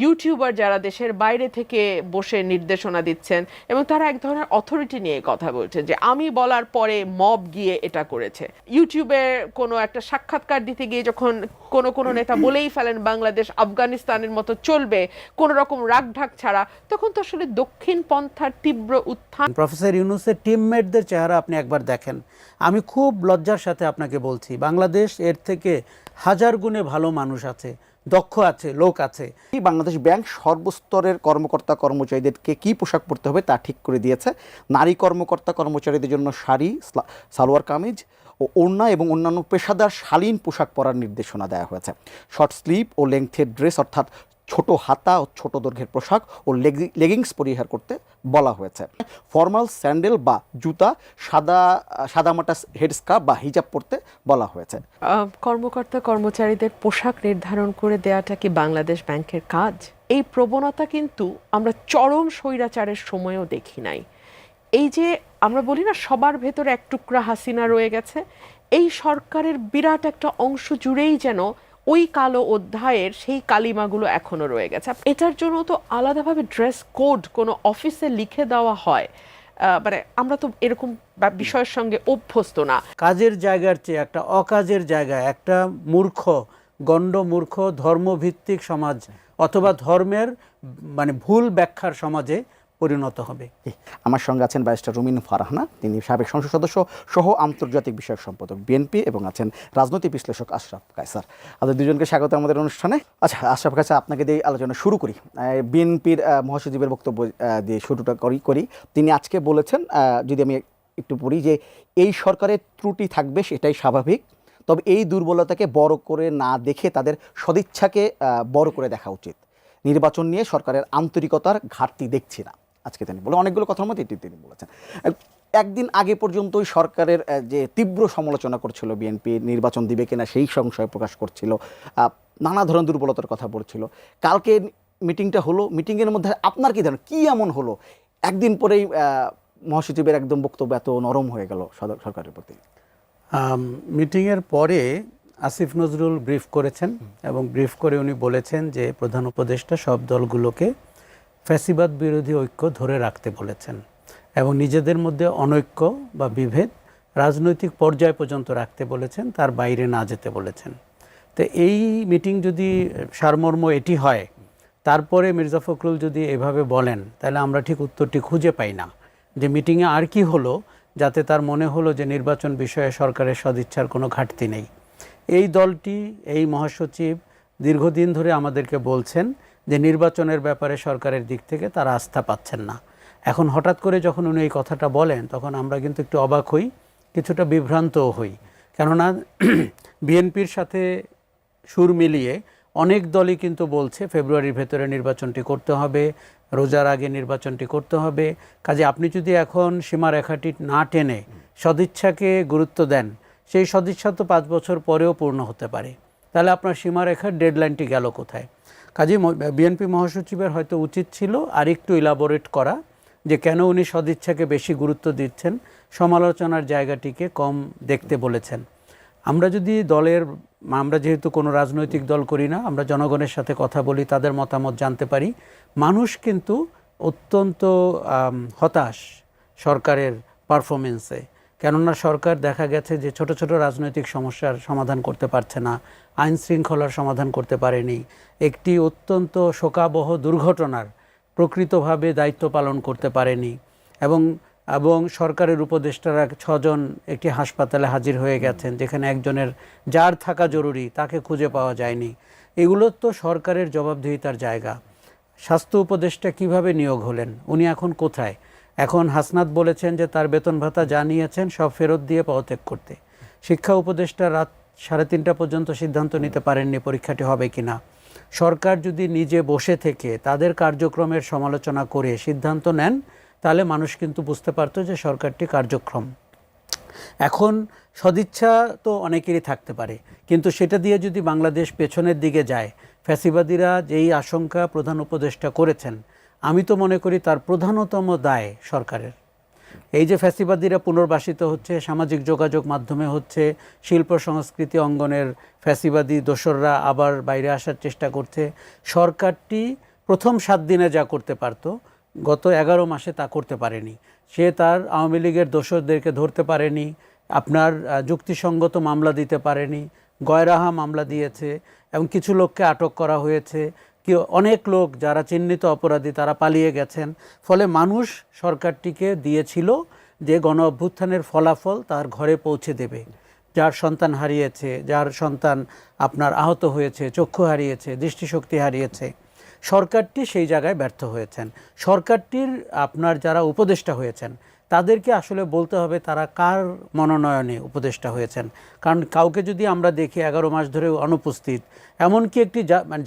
YouTuber যারা দেশের বাইরে থেকে বসে নির্দেশনা দিচ্ছেন এবং তারা এক ধরনের অথরিটি নিয়ে কথা বলছেন যে আমি বলার পরে মব গিয়ে এটা করেছে। ইউটিউবে কোনো একটা সাক্ষাৎকার দিতে গিয়ে যখন কোনো নেতা বলেই ফেলেন বাংলাদেশ আফগানিস্তানের মতো চলবে কোনো রকম রাগঢাক ছাড়া, তখন তো আসলে দক্ষিণ পন্থার তীব্র উত্থান। প্রফেসর ইউনূসের টিমমেটদের চেহারা আপনি একবার দেখেন। আমি খুব লজ্জার সাথে আপনাকে বলছি, বাংলাদেশ এর থেকে হাজার গুণে ভালো মানুষ আছে, দক্ষ আছে, লোক আছে। বাংলাদেশ ব্যাংক সর্বস্তরের কর্মকর্তা কর্মচারীদেরকে কি পোশাক পরতে হবে তা ঠিক করে দিয়েছে। নারী কর্মকর্তা কর্মচারীদের জন্য শাড়ি, সালোয়ার কামিজ ও ওড়না এবং অন্যান্য পেশাদার শালীন পোশাক পরার নির্দেশনা দেওয়া হয়েছে। শর্ট স্লিভ ও লেংথের ড্রেস অর্থাৎ ছোট হাতা ও ছোট দৈর্ঘ্যের পোশাক ও লেগিংস পরিহার করতে বলা হয়েছে। ফর্মাল স্যান্ডেল বা জুতা, সাদামাটা হেডস্কার্ফ বা হিজাব পরতে বলা হয়েছে। কর্মকর্তা কর্মচারীদের পোশাক নির্ধারণ করে দেওয়াটা কি বাংলাদেশ ব্যাংকের কাজ? এই প্রবণতা কিন্তু আমরা চরম স্বৈরাচারের সময়ও দেখি নাই। এই যে আমরা বলি না সবার ভেতরে এক টুকরা হাসিনা রয়ে গেছে, এই সরকারের বিরাট একটা অংশ জুড়েই যেন ওই কালো অধ্যায়ের সেই কালিমাগুলো এখনো রয়ে গেছে। এটার জন্য তো আলাদাভাবে ড্রেস কোড কোনো অফিসে লিখে দেওয়া হয়, মানে আমরা তো এরকম বিষয়ের সঙ্গে অভ্যস্ত না। কাজের জায়গার চেয়ে একটা অকাজের জায়গায় একটা গণ্ড মূর্খ ধর্মভিত্তিক সমাজ অথবা ধর্মের মানে ভুল ব্যাখ্যার সমাজে পরিণত হবে। আমার সঙ্গে আছেন ব্যারিস্টার রুমিন ফারহানা, তিনি সাবেক সংসদ সদস্য সহ আন্তর্জাতিক বিষয়ক সম্পাদক বিএনপি, এবং আছেন রাজনৈতিক বিশ্লেষক আশরাফ কায়সার। আপনাদের দুজনকে স্বাগত আমাদের অনুষ্ঠানে। আচ্ছা আশরাফ কায়সার, আপনাকে দিয়ে আলোচনা শুরু করি। বিএনপির মহাসচিবের বক্তব্য দিয়ে শুরুটা করি। তিনি আজকে বলেছেন, যদি আমি একটু পড়ি, যে এই সরকারের ত্রুটি থাকবে সেটাই স্বাভাবিক, তবে এই দুর্বলতাকে বড় করে না দেখে তাদের সদিচ্ছাকে বড় করে দেখা উচিত। নির্বাচন নিয়ে সরকারের আন্তরিকতার ঘাটতি দেখছি না, আজকে তিনি বলে অনেকগুলো কথার মধ্যে এটি তিনি বলেছেন। একদিন আগে পর্যন্তই সরকারের যে তীব্র সমালোচনা করছিল বিএনপি, নির্বাচন দিবে কিনা সেই সংশয় প্রকাশ করছিল, নানা ধরনের দুর্বলতার কথা বলছিল। কালকে মিটিংটা হলো, মিটিংয়ের মধ্যে আপনার কি ধরনের, কি এমন হলো একদিন পরেই মহাসচিবের একদম বক্তব্য এত নরম হয়ে গেল সরকারের প্রতি? মিটিংয়ের পরে আসিফ নজরুল ব্রিফ করেছেন এবং ব্রিফ করে উনি বলেছেন যে প্রধান উপদেষ্টা সব দলগুলোকে ফ্যাসিবাদ বিরোধী ঐক্য ধরে রাখতে বলেছেন এবং নিজেদের মধ্যে অনৈক্য বা বিভেদ রাজনৈতিক পর্যায় পর্যন্ত রাখতে বলেছেন, তার বাইরে না যেতে বলেছেন। তো এই মিটিং যদি সারমর্ম এটি হয়, তারপরে মির্জা ফখরুল যদি এভাবে বলেন, তাহলে আমরা ঠিক উত্তরটি খুঁজে পাই না যে মিটিংয়ে আর কি হলো যাতে তার মনে হলো যে নির্বাচন বিষয়ে সরকারের সদিচ্ছার কোনো ঘাটতি নেই। এই দলটি, এই মহাসচিব দীর্ঘদিন ধরে আমাদেরকে বলছেন যে নির্বাচনের ব্যাপারে সরকারের দিক থেকে তারা আস্থা পাচ্ছেন না। এখন হঠাৎ করে যখন উনি এই কথাটা বলেন, তখন আমরা কিন্তু একটু অবাক হই, কিছুটা বিভ্রান্তও হই। কেননা বিএনপির সাথে সুর মিলিয়ে অনেক দলই কিন্তু বলছে ফেব্রুয়ারির ভেতরে নির্বাচনটি করতে হবে, রোজার আগে নির্বাচনটি করতে হবে। কাজে আপনি যদি এখন সীমারেখাটি না টেনে সদিচ্ছাকে গুরুত্ব দেন, সেই সদিচ্ছা তো 5 বছর পরেও পূর্ণ হতে পারে, তাহলে আপনার সীমারেখার ডেডলাইনটি গেল কোথায়? কাজে বিএনপি মহাসচিবের হয়তো উচিত ছিল আর একটু ইলাবোরেট করা যে কেন উনি সদিচ্ছাকে বেশি গুরুত্ব দিচ্ছেন, সমালোচনার জায়গাটিকে কম দেখতে বলেছেন। আমরা যেহেতু কোনো রাজনৈতিক দল করি না, আমরা জনগণের সাথে কথা বলি, তাদের মতামত জানতে পারি। মানুষ কিন্তু অত্যন্ত হতাশ সরকারের পারফরমেন্সে, কেননা সরকার দেখা গেছে যে ছোট ছোট রাজনৈতিক সমস্যার সমাধান করতে পারছে না, আইন শৃঙ্খলার সমাধান করতে পারেনি, একটি অত্যন্ত শোকাবহ দুর্ঘটনার প্রকৃতভাবে দায়িত্ব পালন করতে পারেনি, এবং সরকারের উপদেষ্টারা 6 জন একটি হাসপাতালে হাজির হয়ে গেছেন যেখানে একজনের যার থাকা জরুরি তাকে খুঁজে পাওয়া যায়নি। এগুলো তো সরকারের জবাবদিহিতার জায়গা। স্বাস্থ্য উপদেষ্টা কিভাবে নিয়োগ হলেন, উনি এখন কোথায়? এখন হাসনাত বলেছেন যে তার বেতন ভাতা যা নিয়েছেন সব ফেরত দিয়ে পদত্যাগ করতে। শিক্ষা উপদেষ্টা রাত 3:30 পর্যন্ত সিদ্ধান্ত নিতে পারেননি পরীক্ষাটি হবে কিনা। সরকার যদি নিজে বসে থেকে তাদের কার্যক্রমের সমালোচনা করে সিদ্ধান্ত নেন, তাহলে মানুষ কিন্তু বুঝতে পারতো যে সরকারটি কার্যক্রম। এখন সদিচ্ছা তো অনেকেরই থাকতে পারে, কিন্তু সেটা দিয়ে যদি বাংলাদেশ পেছনের দিকে যায়, ফ্যাসিবাদীরা যেই আশঙ্কা প্রধান উপদেষ্টা করেছেন, আমি তো মনে করি তার প্রধানতম দায় সরকারের। এই যে ফ্যাসিবাদীরা পুনর্বাসিত হচ্ছে, সামাজিক যোগাযোগ মাধ্যমে হচ্ছে, শিল্প সংস্কৃতি অঙ্গনের ফ্যাসিবাদী দোসররা আবার বাইরে আসার চেষ্টা করছে, সরকারটি প্রথম 7 দিনে যা করতে পারত গত 11 মাসে তা করতে পারেনি। সে তার আওয়ামী লীগের দোসরদেরকে ধরতে পারেনি, আপনার যুক্তিসঙ্গত মামলা দিতে পারেনি, গয়রাহা মামলা দিয়েছে এবং কিছু লোককে আটক করা হয়েছে, কি অনেক লোক যারা চিহ্নিত অপরাধী তারা পালিয়ে গেছেন। ফলে মানুষ সরকারটিকে দিয়েছিল যে গণ অভ্যুত্থানের ফলাফল তার ঘরে পৌঁছে দেবে। যার সন্তান হারিয়েছে, যার সন্তান আপনার আহত হয়েছে, চক্ষু হারিয়েছে, দৃষ্টিশক্তি হারিয়েছে, সরকারটি সেই জায়গায় ব্যর্থ হয়েছেন। সরকারটির আপনার যারা উপদেষ্টা হয়েছেন তাদেরকে আসলে বলতে হবে তারা কার মনোনয়নে উপদেষ্টা হয়েছেন। কারণ কাউকে যদি আমরা দেখি 11 মাস ধরে অনুপস্থিত, এমনকি একটি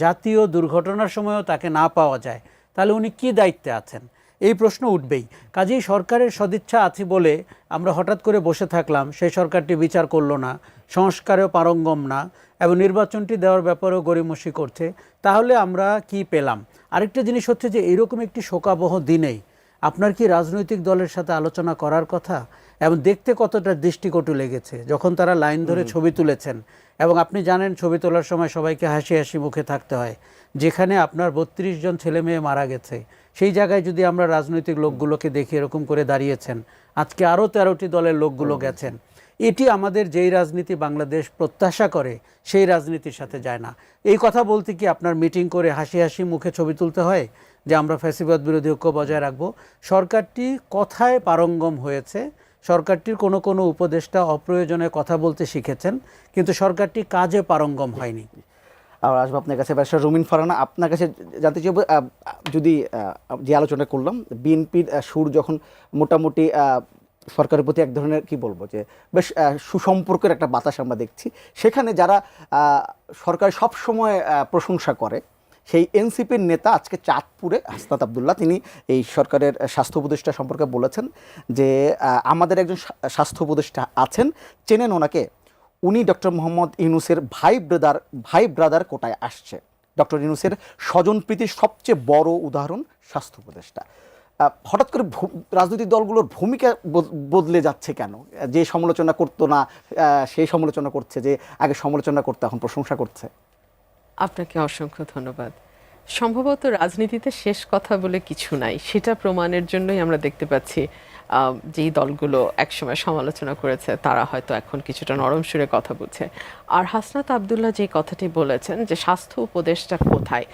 জাতীয় দুর্ঘটনার সময়ও তাকে না পাওয়া যায়, তাহলে উনি কী দায়িত্বে আছেন, এই প্রশ্ন উঠবেই। কাজেই সরকারের সদিচ্ছা আছে বলে আমরা হঠাৎ করে বসে থাকলাম, সেই সরকারটি বিচার করলো না, সংস্কারেও পারঙ্গম না এবং নির্বাচনটি দেওয়ার ব্যাপারেও গড়িমসি করছে, তাহলে আমরা কি পেলাম? আরেকটা জিনিস হচ্ছে যে এরকম একটি শোকাবহ দিনেই আপনার কি রাজনৈতিক দলের সাথে আলোচনা করার কথা? এবং দেখতে কতটা দৃষ্টিকটু লেগেছে যখন তারা লাইন ধরে ছবি তুলেছেন। এবং আপনি জানেন ছবি তোলার সময় সবাইকে হাসি হাসি মুখে থাকতে হয়। যেখানে আপনার 32 জন ছেলে মেয়ে মারা গেছে, সেই জায়গায় যদি আমরা রাজনৈতিক লোকগুলোকে দেখি এরকম করে দাঁড়িয়েছেন, আজকে আরও 13টি দলের লোকগুলো গেছেন, এটি আমাদের যেই রাজনীতি বাংলাদেশ প্রত্যাশা করে সেই রাজনীতির সাথে যায় না। এই কথা বলতে কি আপনার মিটিং করে হাসি হাসি মুখে ছবি তুলতে হয় যে আমরা ফ্যাসিবাদ বিরোধী ঐক্য বজায় রাখবো? সরকারটি কথায় পারঙ্গম হয়েছে, সরকারটির কোনো কোনো উপদেষ্টা অপ্রয়োজনে কথা বলতে শিখেছেন, কিন্তু সরকারটি কাজে পারঙ্গম হয়নি। আর আসবো আপনার কাছে ব্যারিস্টার রুমিন ফারহানা, আপনার কাছে জানতে চাইব, যদি যে আলোচনা করলাম বিএনপির সুর যখন মোটামুটি সরকারের প্রতি এক ধরনের কি বলবো যে বেশ সুসম্পর্কের একটা বাতাস আমরা দেখছি, সেখানে যারা সরকার সব সময় প্রশংসা করে সেই এনসিপির নেতা আজকে চাঁদপুরে হাসনাত আবদুল্লাহ তিনি এই সরকারের স্বাস্থ্য উপদেষ্টা সম্পর্কে বলেছেন যে আমাদের একজন স্বাস্থ্য উপদেষ্টা আছেন, চেনেন ওনাকে, উনি ডক্টর মোহাম্মদ ইউনূসের ভাই ব্রাদার কোটায় আসছে। ডক্টর ইউনূসের স্বজনপ্রীতির সবচেয়ে বড় উদাহরণ স্বাস্থ্য উপদেষ্টা। হঠাৎ করে রাজনৈতিক দলগুলোর ভূমিকা বদলে যাচ্ছে কেন? যে সমালোচনা করতো না সেই সমালোচনা করছে, যে আগে সমালোচনা করতে এখন প্রশংসা করছে। আপনাকে অসংখ্য ধন্যবাদ। সম্ভবত রাজনীতিতে শেষ কথা বলে কিছু নাই, সেটা প্রমাণের জন্যই আমরা দেখতে পাচ্ছি যেই দলগুলো একসময় সমালোচনা করেছে তারা হয়তো এখন কিছুটা নরম সুরে কথা বলছে। আর হাসনাত আবদুল্লাহ যে কথাটি বলেছেন যে স্বাস্থ্য উপদেষ্টা কোথায়,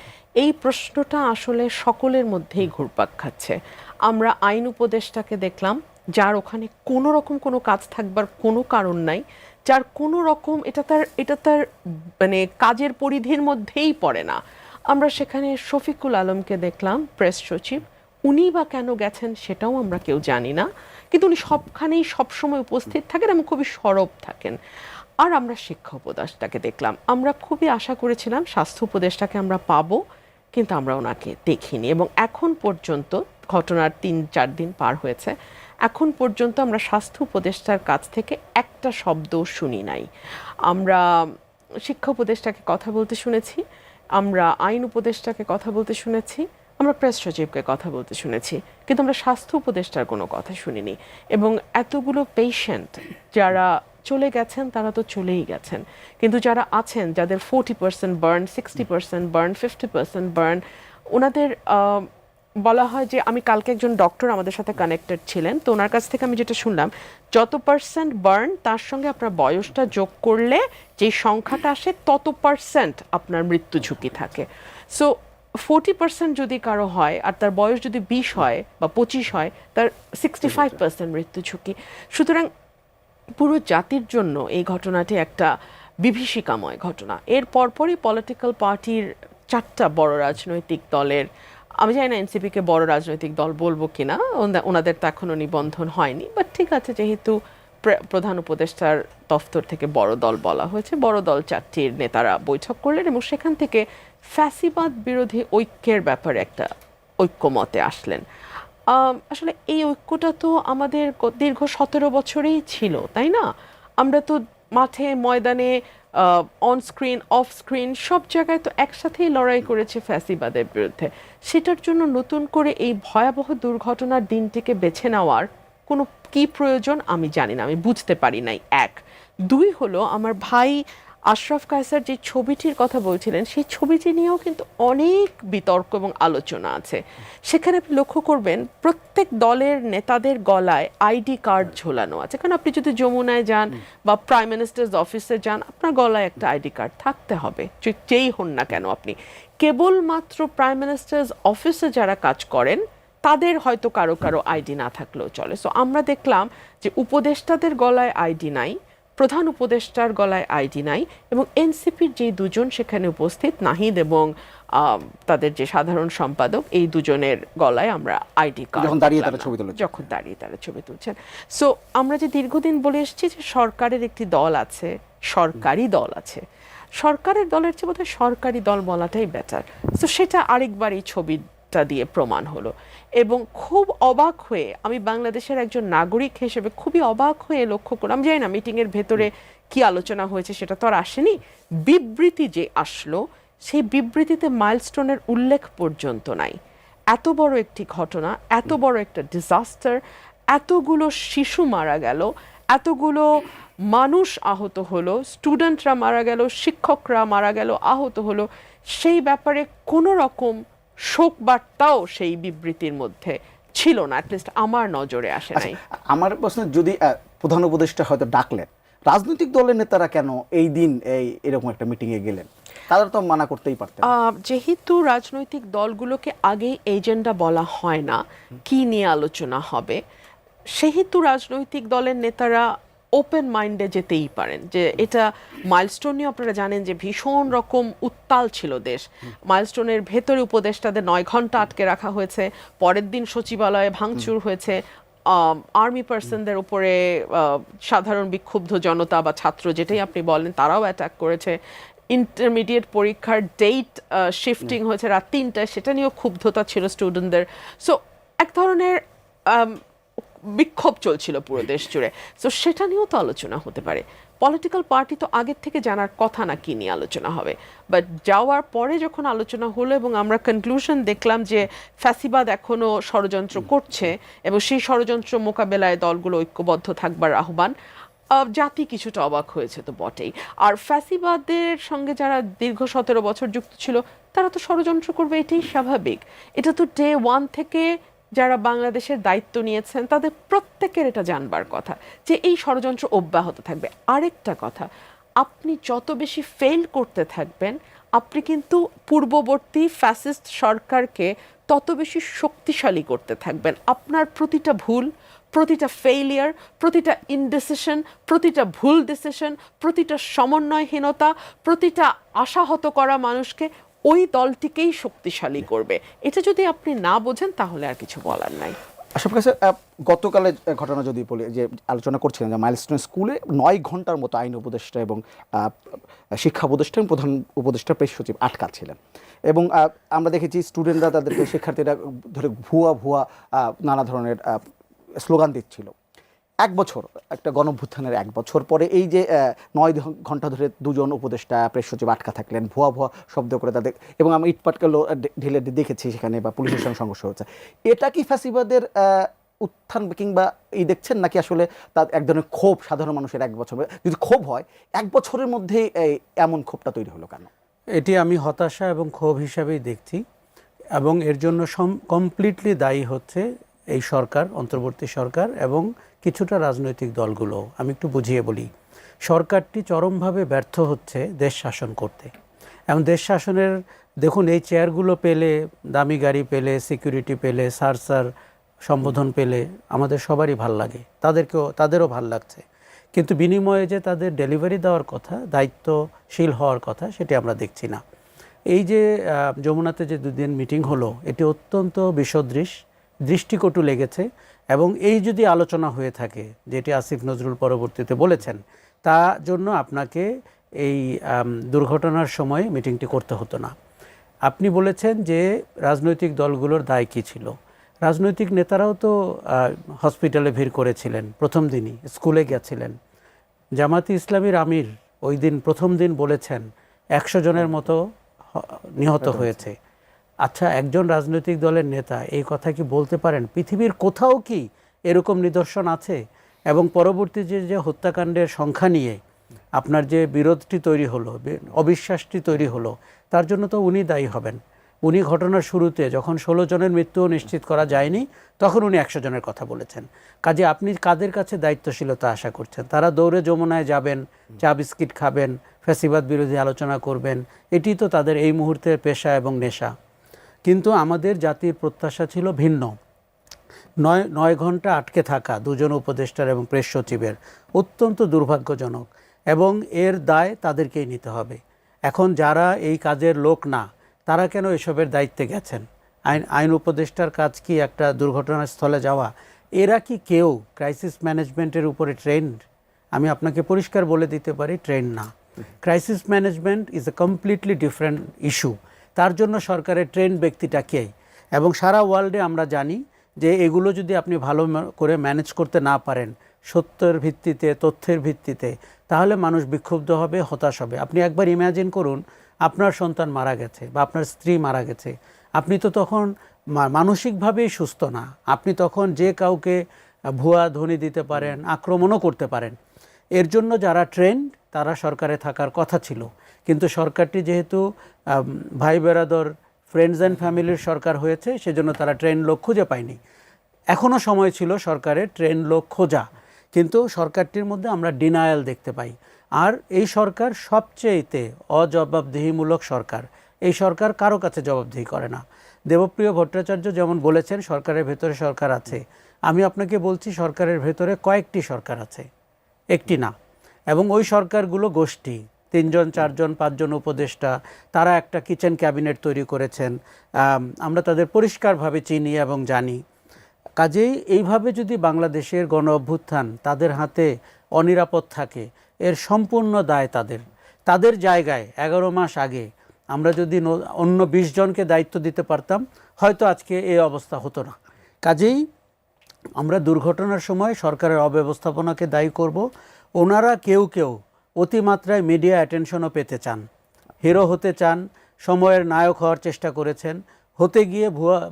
এই প্রশ্নটা আসলে সকলের মধ্যেই ঘুরপাক খাচ্ছে। আমরা আইন উপদেষ্টাকে দেখলাম যার ওখানে কোনো রকম কোনো কাজ থাকবার কোনো কারণ নাই, যার কোনো রকম এটা তার মানে কাজের পরিধির মধ্যেই পড়ে না। আমরা সেখানে শফিকুল আলমকে দেখলাম প্রেস সচিব, উনি বা কেন গেছেন সেটাও আমরা কেউ জানি না, কিন্তু উনি সবখানেই সবসময় উপস্থিত থাকেন এবং খুবই সরব থাকেন। আর আমরা শিক্ষা উপদেষ্টাকে দেখলাম, আমরা খুবই আশা করেছিলাম স্বাস্থ্য উপদেষ্টাকে আমরা পাবো, কিন্তু আমরা ওনাকে দেখিনি। এবং এখন পর্যন্ত ঘটনার 3-4 দিন পার হয়েছে, এখন পর্যন্ত আমরা স্বাস্থ্য উপদেষ্টার কাছ থেকে একটা শব্দ শুনি নাই। আমরা শিক্ষা উপদেষ্টাকে কথা বলতে শুনেছি, আমরা আইন উপদেষ্টাকে কথা বলতে শুনেছি, আমরা প্রেস সচিবকে কথা বলতে শুনেছি, কিন্তু আমরা স্বাস্থ্য উপদেষ্টার কোনো কথা শুনিনি। এবং এতগুলো পেশেন্ট যারা চলে গেছেন তারা তো চলেই গেছেন, কিন্তু যারা আছেন যাদের 40% বার্ন, 60% বার্ন, 50% বার্ন, ওনাদের বলা হয় যে, আমি কালকে একজন ডক্টর আমাদের সাথে কানেক্টেড ছিলেন, তো ওনার কাছ থেকে আমি যেটা শুনলাম, যত পার্সেন্ট বার্ন তার সঙ্গে আপনার বয়সটা যোগ করলে যে সংখ্যাটা আসে তত পার্সেন্ট আপনার মৃত্যু ঝুঁকি থাকে। সো 40% যদি কারো হয় আর তার বয়স যদি 20 হয় বা 25 হয়, তার 65% মৃত্যু ঝুঁকি। সুতরাং পুরো জাতির জন্য এই ঘটনাটি একটা বিভীষিকাময় ঘটনা। এর পরপরই পলিটিক্যাল পার্টির 4টা বড় রাজনৈতিক দলের, আমি জানি না এনসিপিকে বড় রাজনৈতিক দল বলবো কিনা, ওনাদের তো এখনো নিবন্ধন হয়নি, বাট ঠিক আছে, যেহেতু প্রধান উপদেষ্টার দফতর থেকে বড় দল বলা হয়েছে, বড় দল 4টির নেতারা বৈঠক করলেন এবং সেখান থেকে ফ্যাসিবাদ বিরোধী ঐক্যের ব্যাপারে একটা ঐক্যমতে আসলেন। আসলে এই ঐক্যটা তো আমাদের দীর্ঘ 17 বছরেই ছিল, তাই না? আমরা তো মাঠে ময়দানে অন স্ক্রিন অফ স্ক্রিন সব জায়গায় তো একসাথেই লড়াই করেছে ফ্যাসিবাদের বিরুদ্ধে। সেটার জন্য নতুন করে এই ভয়াবহ দুর্ঘটনার দিনটিকে বেছে নেওয়ার কোনো কি প্রয়োজন আমি জানি না, আমি বুঝতে পারি নাই। এক, দুই হলো আমার ভাই আশরাফ কায়সার যে ছবিটির কথা বলছিলেন সেই ছবিটি নিয়েও কিন্তু অনেক বিতর্ক এবং আলোচনা আছে। সেখানে আপনি লক্ষ্য করবেন প্রত্যেক দলের নেতাদের গলায় আইডি কার্ড ঝোলানো আছে, কারণ আপনি যদি যমুনায় যান বা প্রাইম মিনিস্টার্স অফিসে যান আপনার গলায় একটা আইডি কার্ড থাকতে হবে, যেই হন না কেন আপনি। কেবলমাত্র প্রাইম মিনিস্টার্স অফিসে যারা কাজ করেন তাদের হয়তো কারো কারো আইডি না থাকলেও চলে। সো আমরা দেখলাম যে উপদেষ্টাদের গলায় আইডি নাই, প্রধান উপদেষ্টার গলায় আইডি নাই, এবং এনসিপির যে দুজন সেখানে উপস্থিত নাহিদ এবং তাদের যে সাধারণ সম্পাদক, এই দুজনের গলায় আমরা আইডি কার্ড যখন দাঁড়িয়ে তারা ছবি তুলেছে, যখন দাঁড়িয়ে তারা ছবি তুলছেন। সো আমরা যে দীর্ঘদিন বলে এসেছি যে সরকারের একটি দল আছে, সরকারি দল আছে, সরকারের দলের চেয়ে বোধহয় সরকারি দল বলাটাই বেটার। সো সেটা আরেকবার এই ছবিটা দিয়ে প্রমাণ হলো। এবং খুব অবাক হয়ে, আমি বাংলাদেশের একজন নাগরিক হিসেবে খুবই অবাক হয়ে লক্ষ্য করলাম, জানি না মিটিংয়ের ভেতরে কি আলোচনা হয়েছে সেটা তো আর আসেনি, বিবৃতি যে আসলো সেই বিবৃতিতে মাইলস্টোনের উল্লেখ পর্যন্ত নাই। এত বড় একটি ঘটনা, এত বড় একটা ডিজাস্টার, এতগুলো শিশু মারা গেল, এতগুলো মানুষ আহত হলো, স্টুডেন্টরা মারা গেল, শিক্ষকরা মারা গেল, আহত হলো, সেই ব্যাপারে কোনো রকম শোক বার্তাও সেই বিবৃতির মধ্যে ছিল না, অ্যাটলিস্ট আমার নজরে আসে নাই। আমার প্রশ্ন, যদি প্রধান উপদেষ্টা হয়তো ডাকলেন, রাজনৈতিক দলের নেতারা কেন এই দিন এরকম একটা মিটিংয়ে গেলেন? তারা তো মানা করতেই পারতেন। যেহেতু রাজনৈতিক দলগুলোকে আগেই এজেন্ডা বলা হয় না কি নিয়ে আলোচনা হবে, সেহেতু রাজনৈতিক দলের নেতারা ওপেন মাইন্ডে যেতেই পারেন। যে এটা মাইলস্টোন নিয়ে আপনারা জানেন যে ভীষণ রকম উত্তাল ছিল দেশ। মাইলস্টোনের ভেতরে উপদেষ্টাদের 9 ঘন্টা আটকে রাখা হয়েছে, পরের দিন সচিবালয়ে ভাঙচুর হয়েছে, আর্মি পার্সনদের উপরে সাধারণ বিক্ষুব্ধ জনতা বা ছাত্র যেটাই আপনি বলেন তারাও অ্যাটাক করেছে, ইন্টারমিডিয়েট পরীক্ষার ডেট শিফটিং হয়েছে রাত 3টায়, সেটা নিয়েও ক্ষুব্ধতা ছিল স্টুডেন্টদের। সো এক ধরনের বিক্ষোভ চলছিল পুরো দেশ জুড়ে। সো সেটা নিয়েও তো আলোচনা হতে পারে। পলিটিক্যাল পার্টি তো আগের থেকে জানার কথা না কি নিয়ে আলোচনা হবে, বাট যাওয়ার পরে যখন আলোচনা হলো এবং আমরা কনক্লুশন দেখলাম যে ফ্যাসিবাদ এখনো ষড়যন্ত্র করছে এবং সেই ষড়যন্ত্র মোকাবেলায় দলগুলো ঐক্যবদ্ধ থাকবার আহ্বান, জাতি কিছুটা অবাক হয়েছে তো বটেই। আর ফ্যাসিবাদের সঙ্গে যারা দীর্ঘ 17 বছর যুক্ত ছিল তারা তো ষড়যন্ত্র করবে, এটাই স্বাভাবিক। এটা তো ডে 1 থেকে যারা বাংলাদেশের দায়িত্ব নিয়েছেন তাদের প্রত্যেকের এটা জানবার কথা যে এই ষড়যন্ত্র অব্যাহত থাকবে। আরেকটা কথা, আপনি যত বেশি ফেল করতে থাকবেন আপনি কিন্তু পূর্ববর্তী ফ্যাসিস্ট সরকারকে তত বেশি শক্তিশালী করতে থাকবেন। আপনার প্রতিটা ভুল, প্রতিটা ফেইলিয়ার, প্রতিটা ইনডিসিশন, প্রতিটা ভুল ডিসিশন, প্রতিটা সমন্বয়হীনতা, প্রতিটা আশাহত করা মানুষকে ওই দলটিকেই শক্তিশালী করবে। এটা যদি আপনি না বোঝেন তাহলে আর কিছু বলার নাই। আশরাফ কাছে গতকালের ঘটনা যদি বলি, যে আলোচনা করছিলেন যে মাইলস্টোন স্কুলে 9 ঘন্টার মতো আইন উপদেষ্টা এবং শিক্ষা উপদেষ্টা এবং প্রধান উপদেষ্টা প্রেস সচিব আটকা ছিলেন, এবং আমরা দেখেছি স্টুডেন্টরা তাদেরকে, শিক্ষার্থীরা ধরে ভুয়া নানা ধরনের স্লোগান দিচ্ছিল। 1 বছর, একটা গণঅভ্যুত্থানের 1 বছর পরে এই যে 9 ঘন্টা ধরে 2 জন উপদেষ্টা প্রেস সচিব আটকা থাকলেন, ভুয়া শব্দ করে তাদের, এবং আমি ইটপাটকেল ঢেলে দেখেছি সেখানে, বা পুলিশের সঙ্গে সংঘর্ষ হচ্ছে। এটা কি ফ্যাসিবাদের উত্থান কিংবা এই দেখছেন, নাকি আসলে তার এক ধরনের ক্ষোভ সাধারণ মানুষের 1 বছর? যদি ক্ষোভ হয়, 1 বছরের মধ্যে এমন ক্ষোভটা তৈরি হলো কেন? এটি আমি হতাশা এবং ক্ষোভ হিসাবেই দেখছি, এবং এর জন্য কমপ্লিটলি দায়ী হচ্ছে এই সরকার, অন্তর্বর্তী সরকার এবং কিছুটা রাজনৈতিক দলগুলো। আমি একটু বুঝিয়ে বলি। সরকারটি চরমভাবে ব্যর্থ হচ্ছে দেশ শাসন করতে, এবং দেশ শাসনের, দেখুন এই চেয়ারগুলো পেলে, দামি গাড়ি পেলে, সিকিউরিটি পেলে, স্যার সম্বোধন পেলে আমাদের সবারই ভাল লাগে, তাদেরও ভাল লাগছে, কিন্তু বিনিময়ে যে তাদের ডেলিভারি দেওয়ার কথা, দায়িত্বশীল হওয়ার কথা, সেটি আমরা দেখছি না। এই যে যমুনাতে যে 2 দিন মিটিং হলো, এটি অত্যন্ত বিসদৃশ, দৃষ্টিকটু লেগেছে, এবং এই যদি আলোচনা হয়ে থাকে, যেটি আসিফ নজরুল পরবর্তীতে বলেছেন, তা জন্য আপনাকে এই দুর্ঘটনার সময় মিটিংটি করতে হতো না। আপনি বলেছেন যে রাজনৈতিক দলগুলোর দায় কী ছিল। রাজনৈতিক নেতারাও তো হসপিটালে ভিড় করেছিলেন, প্রথম দিনই স্কুলে গেছিলেন। জামাতি ইসলামীর আমির ওই দিন প্রথম দিন বলেছেন 100 জনের মতো নিহত হয়েছে। আচ্ছা, একজন রাজনৈতিক দলের নেতা এই কথা কি বলতে পারেন? পৃথিবীর কোথাও কি এরকম নিদর্শন আছে? এবং পরবর্তী যে হত্যাকাণ্ডের সংখ্যা নিয়ে আপনার যে বিরোধটি তৈরি হলো, অবিশ্বাসটি তৈরি হলো, তার জন্য তো উনি দায়ী হবেন। উনি ঘটনার শুরুতে যখন 16 জনের মৃত্যুও নিশ্চিত করা যায়নি, তখন উনি 100 জনের কথা বলেছেন। কাজে আপনি কাদের কাছে দায়িত্বশীলতা আশা করছেন? তারা দৌড়ে যমুনায় যাবেন, চা বিস্কিট খাবেন, ফ্যাসিবাদ বিরোধী আলোচনা করবেন, এটি তো তাদের এই মুহূর্তের পেশা এবং নেশা। কিন্তু আমাদের জাতির প্রত্যাশা ছিল ভিন্ন। 9 ঘন্টা আটকে থাকা দুজন উপদেষ্টার এবং প্রেস সচিবের অত্যন্ত দুর্ভাগ্যজনক, এবং এর দায় তাদেরকেই নিতে হবে। এখন যারা এই কাজের লোক না, তারা কেন এসবের দায়িত্বে গেছেন? আইন উপদেষ্টার কাজ কি একটা দুর্ঘটনার স্থলে যাওয়া? এরা কি কেউ ক্রাইসিস ম্যানেজমেন্টের উপরে ট্রেন্ড? আমি আপনাকে পরিষ্কার বলে দিতে পারি, ট্রেন্ড না। Crisis management is a completely different issue. তার জন্য সরকারের ট্রেন্ড ব্যক্তিটা কে? এবং সারা ওয়ার্ল্ডে আমরা জানি যে এগুলো যদি আপনি ভালো করে ম্যানেজ করতে না পারেন, সত্যের ভিত্তিতে, তথ্যের ভিত্তিতে, তাহলে মানুষ বিক্ষুব্ধ হবে, হতাশ হবে। আপনি একবার ইমাজিন করুন, আপনার সন্তান মারা গেছে বা আপনার স্ত্রী মারা গেছে, আপনি তো তখন মানসিকভাবেই সুস্থ না। আপনি তখন যে কাউকে ভুয়া ধ্বনি দিতে পারেন, আক্রমণও করতে পারেন। এর জন্য যারা ট্রেন্ড, তারা সরকারে থাকার কথা ছিল। কিন্তু সরকারটি যেহেতু ভাই বেরাদর, ফ্রেন্ডস অ্যান্ড ফ্যামিলির সরকার হয়েছে, সেজন্য তারা ট্রেন্ড লোক খুঁজে পায়নি। এখনও সময় ছিল সরকারের ট্রেন্ড লোক খোঁজা, কিন্তু সরকারটির মধ্যে আমরা ডিনায়াল দেখতে পাই। আর এই সরকার সবচেয়েতে অজবাবদিহিমূলক সরকার। এই সরকার কারো কাছে জবাবদিহি করে না। দেবপ্রিয় ভট্টাচার্য যেমন বলেছেন সরকারের ভেতরে সরকার আছে, আমি আপনাকে বলছি সরকারের ভেতরে কয়েকটি সরকার আছে, একটি না। এবং ওই সরকারগুলো গোষ্ঠী, 3 জন 4 জন 5 জন উপদেষ্টা, তারা একটা কিচেন ক্যাবিনেট তৈরি করেছেন। আমরা তাদের পরিষ্কারভাবে চিনি এবং জানি। কাজেই এইভাবে যদি বাংলাদেশের গণ অভ্যুত্থান তাদের হাতে অনিরাপদ থাকে, এর সম্পূর্ণ দায় তাদের জায়গায় 11 মাস আগে আমরা যদি অন্য 20 জনকে দায়িত্ব দিতে পারতাম, হয়তো আজকে এই অবস্থা হতো না। কাজেই আমরা দুর্ঘটনার সময় সরকারের অব্যবস্থাপনাকে দায়ী করব। ওনারা কেউ কেউ অতিমাত্রায় মিডিয়া অ্যাটেনশনও পেতে চান, হিরো হতে চান, সময়ের নায়ক হওয়ার চেষ্টা করেছেন, হতে গিয়ে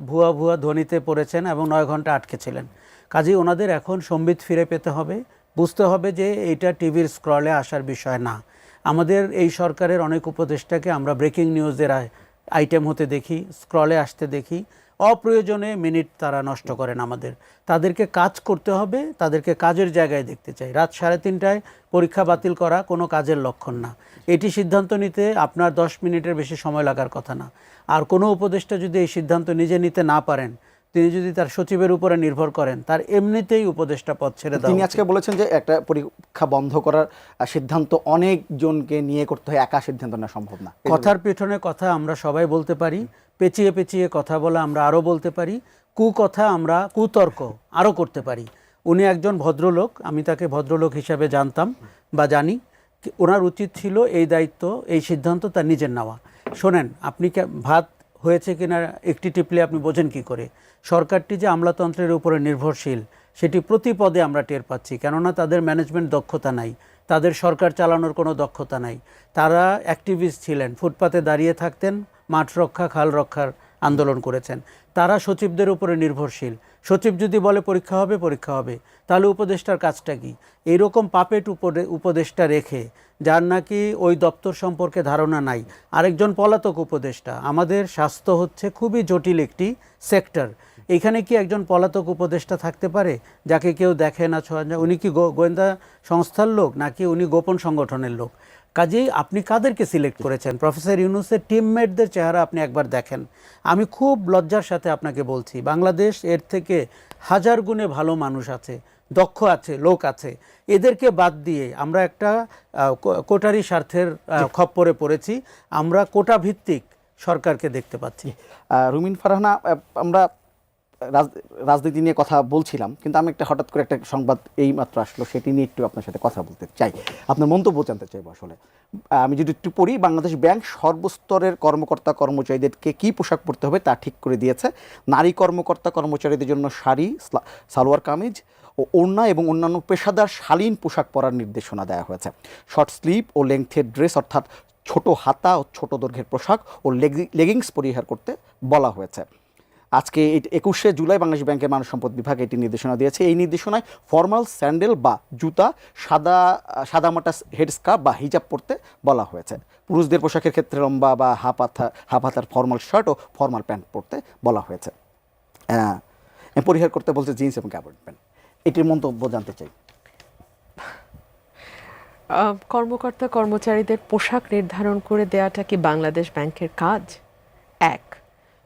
ভুয়া ধ্বনিতে পড়েছেন এবং 9 ঘন্টা আটকে ছিলেন। কাজেই ওনাদের এখন সম্বিত ফিরে পেতে হবে, বুঝতে হবে যে এইটা টিভির স্ক্রলে আসার বিষয় না। আমাদের এই সরকারের অনেক উপদেষ্টাকে আমরা ব্রেকিং নিউজের আইটেম হতে দেখি, স্ক্রলে আসতে দেখি, অপ্রয়োজনে মিনিট তারা নষ্ট করেন আমাদের। তাদেরকে কাজ করতে হবে, তাদেরকে কাজের জায়গায় দেখতে চাই। রাত 3:30টায় পরীক্ষা বাতিল করা কোনো কাজের লক্ষণ না। এটি সিদ্ধান্ত নিতে আপনার 10 মিনিটের বেশি সময় লাগার কথা না। আর কোনো উপদেষ্টা যদি এই সিদ্ধান্ত নিজে নিতে না পারেন, তিনি যদি তার সচিবের উপরে নির্ভর করেন, তার এমনিতেই উপদেষ্টা পদ ছেড়ে দেওয়া। তিনি আজকে বলেছেন যে একটা পরীক্ষা বন্ধ করার সিদ্ধান্ত অনেকজনকে নিয়ে করতে হয়, একা সিদ্ধান্ত নেওয়া সম্ভব না। কথার পেছনে কথা আমরা সবাই বলতে পারি, পেঁচিয়ে পেঁচিয়ে কথা বলা আমরা আরও বলতে পারি, কুকথা আমরা, কুতর্ক আরও করতে পারি। উনি একজন ভদ্রলোক, আমি তাকে ভদ্রলোক হিসাবে জানতাম বা জানি। ওনার উচিত ছিল এই দায়িত্ব, এই সিদ্ধান্ত তার নিজের নেওয়া। শোনেন, আপনি ভাত হয়েছে কিনা একটি টিপলে আপনি বোঝেন কি করে? সরকারটি যে আমলাতন্ত্রের উপরে নির্ভরশীল, সেটি প্রতি পদে আমরা টের পাচ্ছি। কেননা তাদের ম্যানেজমেন্ট দক্ষতা নাই, তাদের সরকার চালানোর কোনো দক্ষতা নাই। তারা অ্যাক্টিভিস্ট ছিলেন, ফুটপাতে দাঁড়িয়ে থাকতেন, মাঠ রক্ষা, খাল রক্ষার আন্দোলন করেছেন। তারা সচিবদের উপরে নির্ভরশীল। সচিব যদি বলে পরীক্ষা হবে, পরীক্ষা হবে, তাহলে উপদেষ্টার কাজটা কি? এইরকম পাপেট উপদেষ্টা রেখে, যার নাকি ওই দপ্তর সম্পর্কে ধারণা নাই, আরেকজন পলাতক উপদেষ্টা। আমাদের স্বাস্থ্য হচ্ছে খুবই জটিল একটি সেক্টর। এখানে কি একজন পলাতক উপদেষ্টা থাকতে পারে যাকে কেউ দেখে না, ছোঁয়া না? উনি কি গোয়েন্দা সংস্থার লোক, নাকি উনি গোপন সংগঠনের লোক? কাজেই আপনি কাদেরকে সিলেক্ট করেছেন? প্রফেসর ইউনূসের টিমমেটদের চেহারা আপনি একবার দেখেন। আমি খুব লজ্জার সাথে আপনাকে বলছি, বাংলাদেশ এর থেকে 1000 গুণে ভালো মানুষ আছে, দক্ষ আছে, লোক আছে। এদেরকে বাদ দিয়ে আমরা একটা কোটারি স্বার্থের খপ্পরে পড়েছি। আমরা কোটা ভিত্তিক সরকারকে দেখতে পাচ্ছি। রুমিন ফারহানা, আমরা রাজনীতি নিয়ে কথা বলছিলাম, কিন্তু আমি হঠাৎ করে একটা সংবাদ এই মাত্র আসলো, সেটি নিয়ে একটু আপনার সাথে কথা বলতে চাই, আপনার মন্তব্য জানতে চাইব। আসলে আমি যদি একটু পড়ি, বাংলাদেশ ব্যাংক সর্বস্তরের কর্মকর্তা কর্মচারীদেরকে কী পোশাক পরতে হবে তা ঠিক করে দিয়েছে। নারী কর্মকর্তা কর্মচারীদের জন্য শাড়ি, সালোয়ার কামিজ ও ওড়না এবং অন্যান্য পেশাদার শালীন পোশাক পরার নির্দেশনা দেওয়া হয়েছে। শর্ট স্লিভ ও লেংথের ড্রেস, অর্থাৎ ছোট হাতা ও ছোট দৈর্ঘ্যের পোশাক ও লেগিংস পরিহার করতে বলা হয়েছে। আজকে 21শে জুলাই বাংলাদেশ ব্যাংকের মানব সম্পদ বিভাগ এটি নির্দেশনা দিয়েছে। এই নির্দেশনায় ফর্মাল স্যান্ডেল বা জুতা, সাদামাটা হেডস্কার্ফ বা হিজাব পরতে বলা হয়েছে। পুরুষদের পোশাকের ক্ষেত্রে লম্বা বা হাফ হাতার ফর্মাল শার্ট ও ফর্মাল প্যান্ট পরতে বলা হয়েছে। পরিহার করতে বলছে জিন্স এবং ক্যাবর্ড প্যান্ট। এটির মন্তব্য জানতে চাই। কর্মকর্তা কর্মচারীদের পোশাক নির্ধারণ করে দেওয়াটা কি বাংলাদেশ ব্যাংকের কাজ? এক।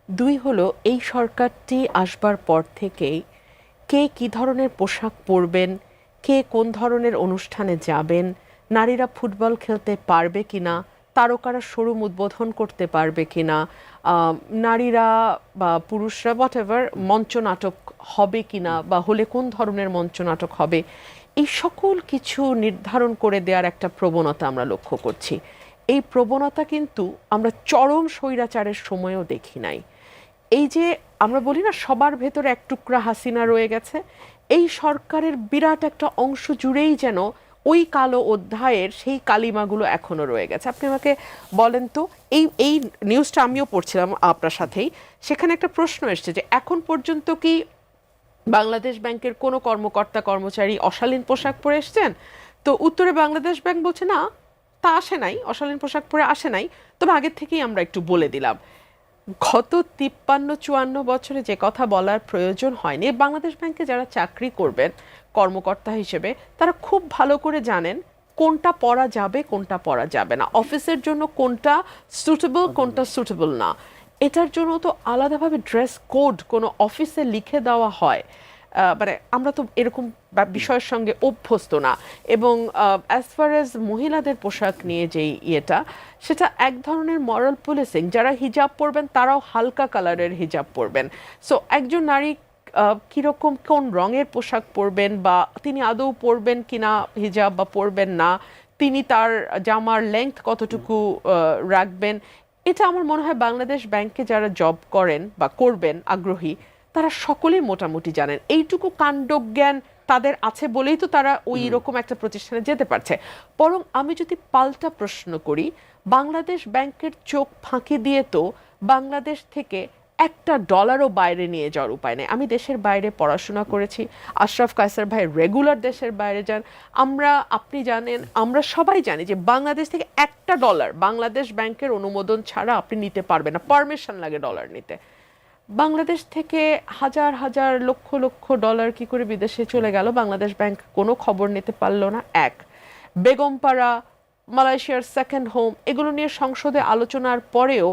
দুই হলো, এই সরকারটি আসবার পর থেকেই কে কি ধরনের পোশাক পরবেন, কে কোন ধরনের অনুষ্ঠানে যাবেন, নারীরা ফুটবল খেলতে পারবে কিনা, তারকারা শোরুম উদ্বোধন করতে পারবে কিনা, নারীরা বা পুরুষরা হোয়াটএভার মঞ্চ নাটক হবে কিনা বা হলে কোন ধরনের মঞ্চ নাটক হবে, এই সকল কিছু নির্ধারণ করে দেওয়ার একটা প্রবণতা আমরা লক্ষ্য করছি। এই প্রবণতা কিন্তু আমরা চরম স্বৈরাচারের সময়ও দেখি নাই। এই যে আমরা বলি না সবার ভেতরে এক টুকরা হাসিনা রয়ে গেছে, এই সরকারের বিরাট একটা অংশ জুড়েই যেন ওই কালো অধ্যায়ের সেই কালিমাগুলো এখনো রয়ে গেছে। আপনি আমাকে বলেন তো, এই নিউজটা আমিও পড়ছিলাম আপনার সাথেই, সেখানে একটা প্রশ্ন এসছে যে এখন পর্যন্ত কি বাংলাদেশ ব্যাংকের কোনো কর্মকর্তা কর্মচারী অশালীন পোশাক পরে এসছেন? তো উত্তরে বাংলাদেশ ব্যাংক বলছে না, তা আসে নাই, অশালীন পোশাক পরে আসে নাই, তবে আগের থেকেই আমরা একটু বলে দিলাম। গত 53-54 বছরে যে কথা বলার প্রয়োজন হয়নি, বাংলাদেশ ব্যাংকে যারা চাকরি করবেন কর্মকর্তা হিসেবে তারা খুব ভালো করে জানেন কোনটা পরা যাবে কোনটা পরা যাবে না, অফিসের জন্য কোনটা সুটেবল কোনটা সুটেবল না। এটার জন্য তো আলাদাভাবে ড্রেস কোড কোনো অফিসে লিখে দেওয়া হয়, মানে আমরা তো এরকম বিষয়ের সঙ্গে অভ্যস্ত না। এবং অ্যাজ ফার অ্যাজ মহিলাদের পোশাক নিয়ে যেই ইয়েটা, সেটা এক ধরনের মরাল পুলিশিং। যারা হিজাব পরবেন তারাও হালকা কালারের হিজাব পরবেন। সো একজন নারী কীরকম কোন রঙের পোশাক পরবেন বা তিনি আদৌ পরবেন কিনা হিজাব বা পরবেন না, তিনি তার জামার লেংথ কতটুকু রাখবেন, এটা আমার মনে হয় বাংলাদেশ ব্যাংকে যারা জব করেন বা করবেন আগ্রহী তারা সকলেই মোটামুটি জানেন। এইটুকু কাণ্ডজ্ঞান তাদের আছে বলেই তো তারা ওই রকম একটা প্রতিষ্ঠানে যেতে পারছে। বরং আমি যদি পাল্টা প্রশ্ন করি, বাংলাদেশ ব্যাংকের চোখ ফাঁকি দিয়ে তো বাংলাদেশ থেকে একটা ডলারও বাইরে নিয়ে যাওয়ার উপায় নেই। আমি দেশের বাইরে পড়াশোনা করেছি, আশরাফ কায়সার ভাই রেগুলার দেশের বাইরে যান, আপনি জানেন, আমরা সবাই জানি যে বাংলাদেশ থেকে একটা ডলার বাংলাদেশ ব্যাংকের অনুমোদন ছাড়া আপনি নিতে পারবেন না, পারমিশন লাগে ডলার নিতে। বাংলাদেশ থেকে হাজার হাজার লক্ষ লক্ষ ডলার কি করে বিদেশে চলে গেল, বাংলাদেশ ব্যাংক কোনো খবর নিতে পারলো না। এক। বেগমপাড়া, মালয়েশিয়ার সেকেন্ড হোম, এগুলো নিয়ে সংসদে আলোচনার পরেও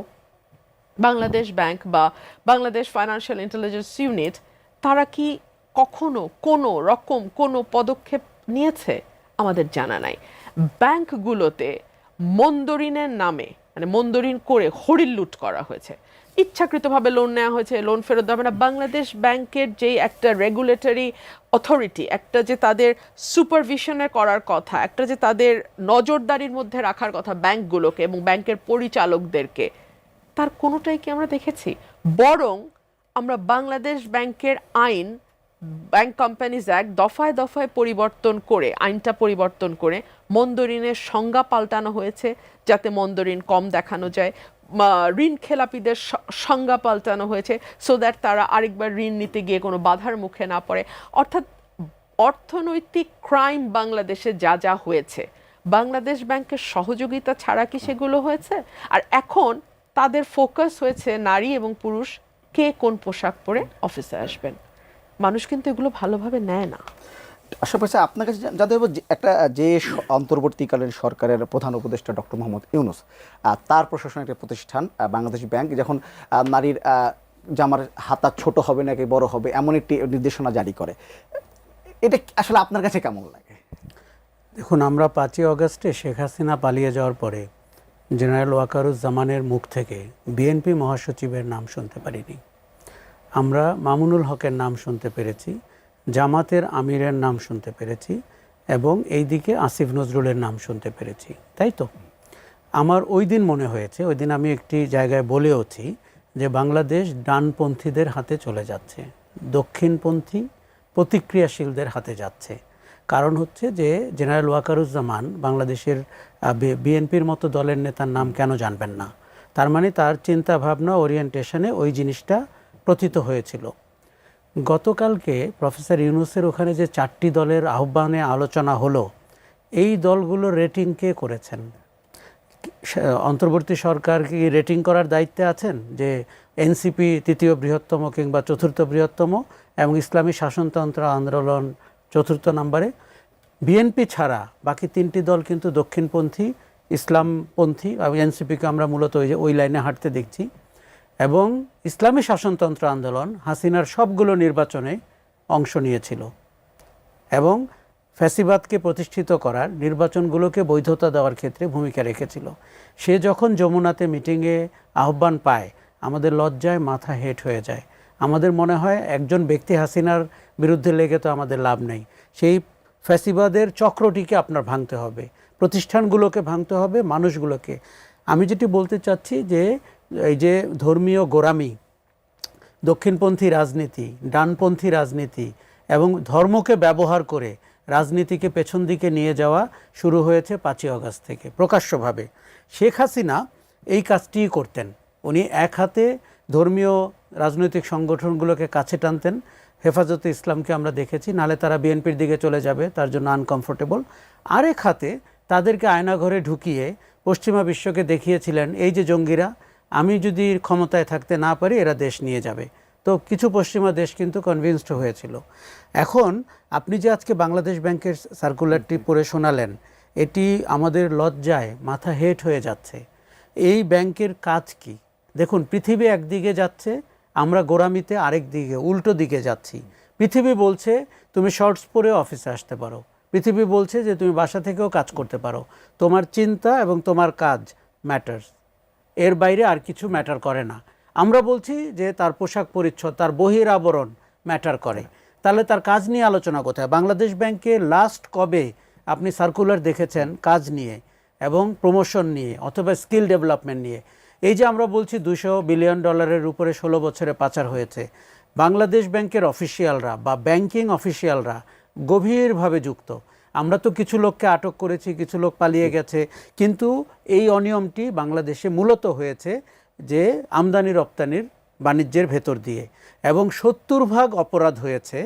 বাংলাদেশ ব্যাংক বা বাংলাদেশ ফাইন্যান্সিয়াল ইন্টেলিজেন্স ইউনিট তারা কি কখনো কোনো রকম কোনো পদক্ষেপ নিয়েছে? আমাদের জানা নাই। ব্যাংকগুলোতে মন্দরিনের নামে, মানে মন্দরিন করে হরিল লুট করা হয়েছে, ইচ্ছাকৃতভাবে লোন নেওয়া হয়েছে, লোন ফেরত দেওয়া হবে না। বাংলাদেশ ব্যাংকের যেই একটা রেগুলেটরি অথরিটি, একটা যে তাদের সুপারভিশনে করার কথা, একটা যে তাদের নজরদারির মধ্যে রাখার কথা ব্যাংকগুলোকে এবং ব্যাংকের পরিচালকদেরকে, তার কোনোটাই কি আমরা দেখেছি? বরং আমরা বাংলাদেশ ব্যাংকের আইন, ব্যাংক কোম্পানিজ অ্যাক্ট দফায় দফায় পরিবর্তন করে, আইনটা পরিবর্তন করে মন্দরিনের সংজ্ঞা পাল্টানো হয়েছে যাতে মন্দরিন কম দেখানো যায়। ঋণ খেলাপিদের সংজ্ঞা পাল্টানো হয়েছে সো দ্যাট তারা আরেকবার ঋণ নিতে গিয়ে কোনো বাধার মুখে না পড়ে। অর্থাৎ অর্থনৈতিক ক্রাইম বাংলাদেশে যা যা হয়েছে, বাংলাদেশ ব্যাংকের সহযোগিতা ছাড়া কি সেগুলো হয়েছে? আর এখন তাদের ফোকাস হয়েছে নারী এবং পুরুষ কে কোন পোশাক পরে অফিসে আসবেন। মানুষ কিন্তু এগুলো ভালোভাবে নেয় না। আশা করছি আপনার কাছে জানতে হবে একটা যে অন্তর্বর্তীকালীন সরকারের প্রধান উপদেষ্টা ডক্টর মোহাম্মদ ইউনূস, তার প্রশাসনের একটা প্রতিষ্ঠান বাংলাদেশ ব্যাংক যখন নারীর জামার হাতা ছোট হবে নাকি বড় হবে এমন একটি নির্দেশনা জারি করে, এটা আসলে আপনার কাছে কেমন লাগে? দেখুন, আমরা 5ই অগস্টে শেখ হাসিনা পালিয়ে যাওয়ার পরে জেনারেল ওয়াকারুজ্জামানের মুখ থেকে বিএনপি মহাসচিবের নাম শুনতে পারিনি। আমরা মামুনুল হকের নাম শুনতে পেরেছি, জামাতের আমিরের নাম শুনতে পেরেছি এবং এইদিকে আসিফ নজরুলের নাম শুনতে পেরেছি, তাই তো? আমার ওই দিন মনে হয়েছে, ওই দিন আমি একটি জায়গায় বলেওছি যে বাংলাদেশ ডানপন্থীদের হাতে চলে যাচ্ছে, দক্ষিণপন্থী প্রতিক্রিয়াশীলদের হাতে যাচ্ছে। কারণ হচ্ছে যে জেনারেল ওয়াকারুজ্জামান বাংলাদেশের বিএনপির মতো দলের নেতার নাম কেন জানবেন না? তার মানে তার চিন্তা ভাবনা ওরিয়েন্টেশনে ওই জিনিসটা প্রথিত হয়েছিল। গতকালকে প্রফেসর ইউনূসের ওখানে যে 4টি দলের আহ্বানে আলোচনা হলো, এই দলগুলোর রেটিং কে করেছেন? অন্তর্বর্তী সরকার কি রেটিং করার দায়িত্বে আছেন যে এনসিপি তৃতীয় বৃহত্তম কিংবা চতুর্থ বৃহত্তম এবং ইসলামী শাসনতন্ত্র আন্দোলন চতুর্থ নম্বরে? বিএনপি ছাড়া বাকি 3টি দল কিন্তু দক্ষিণপন্থী, ইসলামপন্থী, এবং এনসিপিকে আমরা মূলত ওই লাইনে হাঁটতে দেখছি। এবং ইসলামী শাসনতন্ত্র আন্দোলন হাসিনার সবগুলো নির্বাচনে অংশ নিয়েছিল এবং ফ্যাসিবাদকে প্রতিষ্ঠিত করার, নির্বাচনগুলোকে বৈধতা দেওয়ার ক্ষেত্রে ভূমিকা রেখেছিল। সে যখন যমুনাতে মিটিংয়ে আহ্বান পায়, আমাদের লজ্জায় মাথা হেঁট হয়ে যায়। আমাদের মনে হয় একজন ব্যক্তি হাসিনার বিরুদ্ধে লেগে তো আমাদের লাভ নেই, সেই ফ্যাসিবাদের চক্রটিকে আপনার ভাঙতে হবে, প্রতিষ্ঠানগুলোকে ভাঙতে হবে, মানুষগুলোকে। আমি যেটি বলতে চাচ্ছি যে এই যে ধর্মীয় গোঁড়ামি, দক্ষিণপন্থী রাজনীতি, ডানপন্থী রাজনীতি এবং ধর্মকে ব্যবহার করে রাজনীতিকে পেছন দিকে নিয়ে যাওয়া শুরু হয়েছে 5ই আগস্ট থেকে প্রকাশ্যভাবে। শেখ হাসিনা এই কাজটিই করতেন। উনি এক হাতে ধর্মীয় রাজনৈতিক সংগঠনগুলোকে কাছে টানতেন, হেফাজতে ইসলামকে আমরা দেখেছি, নালে তারা বিএনপির দিকে চলে যাবে, তার জন্য আনকমফোর্টেবল। আরেক হাতে তাদেরকে আয়নাঘরে ঢুকিয়ে পশ্চিমা বিশ্বকে দেখিয়েছিলেন, এই যে জঙ্গিরা, আমি যদি ক্ষমতায় থাকতে না পারি এরা দেশ নিয়ে যাবে। তো কিছু পশ্চিমা দেশ কিন্তু কনভিন্সড হয়েছিল। এখন আপনি যে আজকে বাংলাদেশ ব্যাংকের সার্কুলারটি পড়ে শোনালেন, এটি আমাদের লজ্জায় মাথা হেঁট হয়ে যাচ্ছে। এই ব্যাংকের কাজ কি? দেখুন, পৃথিবী একদিকে যাচ্ছে, আমরা গোঁড়ামিতে আরেক দিকে, উল্টো দিকে যাচ্ছি। পৃথিবী বলছে তুমি শর্টস পরে অফিসে আসতে পারো, পৃথিবী বলছে যে তুমি বাসা থেকেও কাজ করতে পারো, তোমার চিন্তা এবং তোমার কাজ ম্যাটার্স, এর বাইরে আর কিছু ম্যাটার করে না। আমরা বলছি যে তার পোশাক পরিচ্ছদ, তার বহির আবরণ ম্যাটার করে। তাহলে তার কাজ নিয়ে আলোচনা কোথায়? বাংলাদেশ ব্যাংকে লাস্ট কবে আপনি সার্কুলার দেখেছেন কাজ নিয়ে এবং প্রমোশন নিয়ে অথবা স্কিল ডেভেলপমেন্ট নিয়ে? এই যে আমরা বলছি $200 বিলিয়ন উপরে 16 বছরে পাচার হয়েছে, বাংলাদেশ ব্যাংকের অফিসিয়ালরা বা ব্যাংকিং অফিসিয়ালরা গভীরভাবে যুক্ত। আমরা তো কিছু লোককে আটক করেছি, কিছু লোক পালিয়ে গেছে, কিন্তু এই অনিয়মটি বাংলাদেশে মূলত হয়েছে যে আমদানি রপ্তানির বাণিজ্যের ভেতর দিয়ে, এবং 70% অপরাধ হয়েছে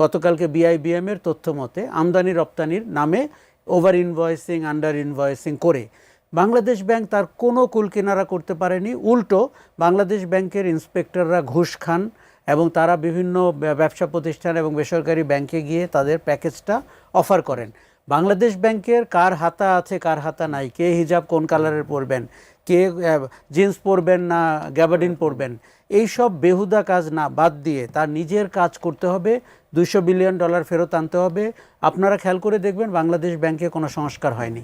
গতকালকে বিআইবিএম এর তথ্য মতে আমদানি রপ্তানির নামে ওভার ইনভয়েসিং, আন্ডার ইনভয়েসিং করে। বাংলাদেশ ব্যাংক তার কোনো কুলকিনারা করতে পারেনি, উল্টো বাংলাদেশ ব্যাংকের ইন্সপেক্টররা ঘুষ খান এবং তারা বিভিন্ন ব্যবসা প্রতিষ্ঠান এবং বেসরকারি ব্যাংকে গিয়ে তাদের প্যাকেজটা অফার করেন। বাংলাদেশ ব্যাংকের কার হাতা আছে কার হাতা নাই, কে হিজাব কোন কালারের পরবেন, কে জিন্স পরবেন না গ্যাবার্ডিন পরবেন, এইসব বেহুদা কাজ না বাদ দিয়ে তার নিজের কাজ করতে হবে, $200 বিলিয়ন ফেরত আনতে হবে। আপনারা খেয়াল করে দেখবেন বাংলাদেশ ব্যাংকে কোনো সংস্কার হয়নি।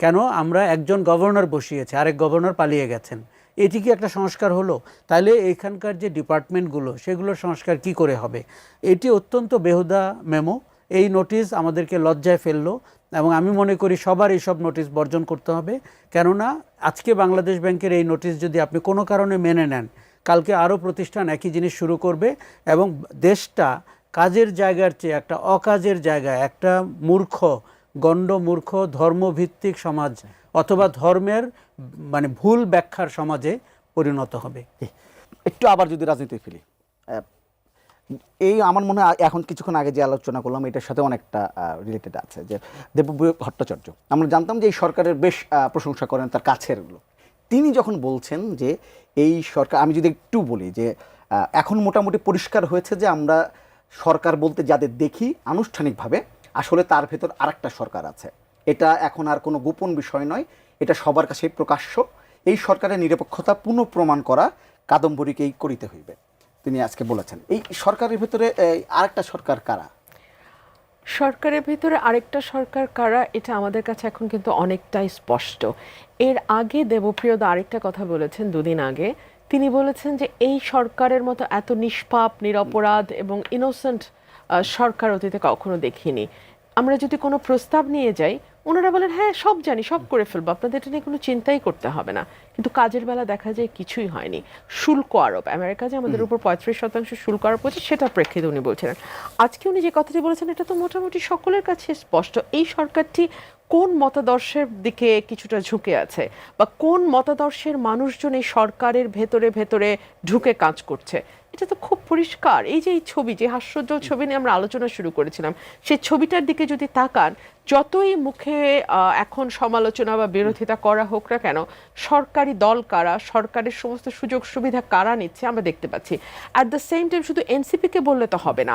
কেন? আমরা একজন গভর্নর বসিয়েছি, আরেক গভর্নর পালিয়ে গেছেন। এটি কি একটা সংস্কার হলো? তাহলে এখানকার যে ডিপার্টমেন্টগুলো সেগুলোর সংস্কার কি করে হবে? এটি অত্যন্ত বেহুদা মেমো। এই নোটিশ আমাদেরকে লজ্জায় ফেললো এবং আমি মনে করি সবার এইসব নোটিশ বর্জন করতে হবে। কেননা আজকে বাংলাদেশ ব্যাংকের এই নোটিশ যদি আপনি কোনো কারণে মেনে নেন, কালকে আরও প্রতিষ্ঠান একই জিনিস শুরু করবে এবং দেশটা কাজের জায়গার চেয়ে একটা অকাজের জায়গায়, একটা মূর্খ, গণ্ডমূর্খ ধর্মভিত্তিক সমাজ অথবা ধর্মের মানে ভুল ব্যাখ্যার সমাজে পরিণত হবে। একটু আবার যদি রাজনীতি ফেলি, এই আমার মনে হয় এখন কিছুক্ষণ আগে যে আলোচনা করলাম এটার সাথে অনেকটা রিলেটেড আছে, যে দেবব্রত ভট্টাচার্য, আমরা জানতাম যে এই সরকারের বেশ প্রশংসা করেন তার কাছেরগুলো। তিনি যখন বলছেন যে এই সরকার, আমি যদি একটু বলি যে এখন মোটামুটি পরিষ্কার হয়েছে যে আমরা সরকার বলতে যাদের দেখি আনুষ্ঠানিকভাবে, আসলে তার ভেতর আরেকটা সরকার আছে। এটা এখন আর কোনো গোপন বিষয় নয়, এটা সবার কাছেই প্রকাশ্য। এই সরকারের নিরপেক্ষতা পুনঃপ্রমাণ করা কাদম্বরীকেই করিতে হইবে, তিনি আজকে বলেছেন। এই সরকারের ভিতরে আরেকটা সরকার কারা? সরকারের ভিতরে আরেকটা সরকার কারা, এটা আমাদের কাছে এখন কিন্তু অনেকটাই স্পষ্ট। এর আগে দেবপ্রিয়দা আরেকটা কথা বলেছেন দুদিন আগে, তিনি বলেছেন যে এই সরকারের মতো এত নিষ্পাপ, নিরপরাধ এবং ইনোসেন্ট সরকার অতীতে কখনো দেখিনি। আমরা যদি কোনো প্রস্তাব নিয়ে যাই, ওনারা বলেন হ্যাঁ সব জানি, সব করে ফেলবো, আপনাদের এটা নিয়ে কোনো চিন্তাই করতে হবে না। কিন্তু কাজের বেলা দেখা যায় কিছুই হয়নি। শুল্ক আরোপ, আমেরিকা যে আমাদের উপর 35% শুল্ক আরোপ হচ্ছে, সেটা প্রেক্ষিতে উনি বলছিলেন। আজকে উনি যে কথাটি বলেছেন এটা তো মোটামুটি সকলের কাছে স্পষ্ট। এই সরকারটি কোন মতাদর্শের দিকে কিছুটা ঝুঁকে আছে, বা কোন মতাদর্শের মানুষজন এই সরকারের ভেতরে ভেতরে ঢুকে কাজ করছে, এটা তো খুব পরিষ্কার। এই যে এই ছবি, যে হাস্যোজ্জ্বল ছবি নিয়ে আমরা আলোচনা শুরু করেছিলাম, সেই ছবিটার দিকে যদি তাকান, যতই মুখে এখন সমালোচনা বা বিরোধিতা করা হোক না কেন, সরকারি দল কারা, সরকারের সমস্ত সুযোগ সুবিধা কারা নিচ্ছে আমরা দেখতে পাচ্ছি। অ্যাট দ্য সেম টাইম শুধু এনসিপিকে বললে তো হবে না,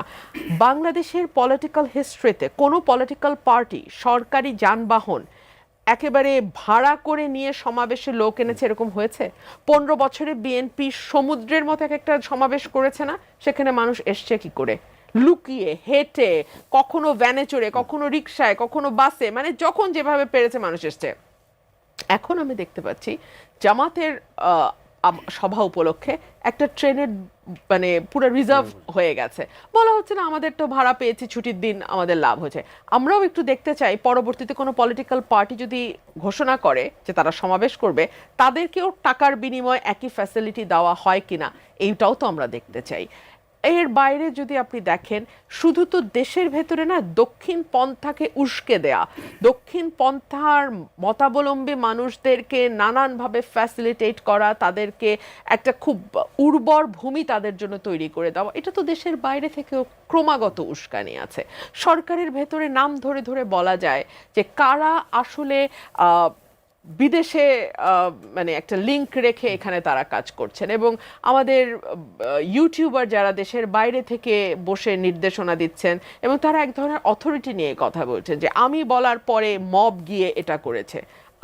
বাংলাদেশের পলিটিক্যাল হিস্ট্রিতে কোনো পলিটিক্যাল পার্টি সরকারি যানবাহন একেবারে ভাড়া করে নিয়ে সমাবেশে লোক এনেছে এরকম হয়েছে? 15 বছরে বিএনপি সমুদ্রের মতো একটা সমাবেশ করেছে না? সেখানে মানুষ এসছে কি করে? লুকিয়ে, হেঁটে, কখনো ভ্যানে চড়ে, কখনো রিক্সায়, কখনো বাসে, মানে যখন যেভাবে পেরেছে মানুষ এসছে। এখন আমি দেখতে পাচ্ছি জামাতের সভা উপলক্ষে একটা ট্রেনের মানে পুরো রিজার্ভ হয়ে গেছে। বলা হচ্ছে না আমাদের তো ভাড়া পেয়েছি, ছুটির দিন আমাদের লাভ হয়েছে। আমরাও একটু দেখতে চাই পরবর্তীতে কোনো পলিটিক্যাল পার্টি যদি ঘোষণা করে যে তারা সমাবেশ করবে, তাদেরকেও টাকার বিনিময়ে একই ফ্যাসিলিটি দেওয়া হয় কিনা, এইটাও তো আমরা দেখতে চাই। এর বাইরে যদি আপনি দেখেন, শুধু তো দেশের ভেতরে না, দক্ষিণ পন্থাকে উস্কে দেয়া, দক্ষিণ পন্থার মতাবলম্বী মানুষদেরকে নানানভাবে ফ্যাসিলিটেট করা, তাদেরকে একটা খুব উর্বর ভূমি তাদের জন্য তৈরি করে দেওয়া, এটা তো দেশের বাইরে থেকেও ক্রমাগত উস্কানি আছে। সরকারের ভেতরে নাম ধরে ধরে বলা যায় যে কারা আসলে বিদেশে মানে একটা লিংক রেখে এখানে তারা কাজ করছেন, এবং আমাদের ইউটিউবার যারা দেশের বাইরে থেকে বসে নির্দেশনা দিচ্ছেন, এবং তারা এক ধরনের অথরিটি নিয়ে কথা বলছেন যে আমি বলার পরে মব গিয়ে এটা করেছে,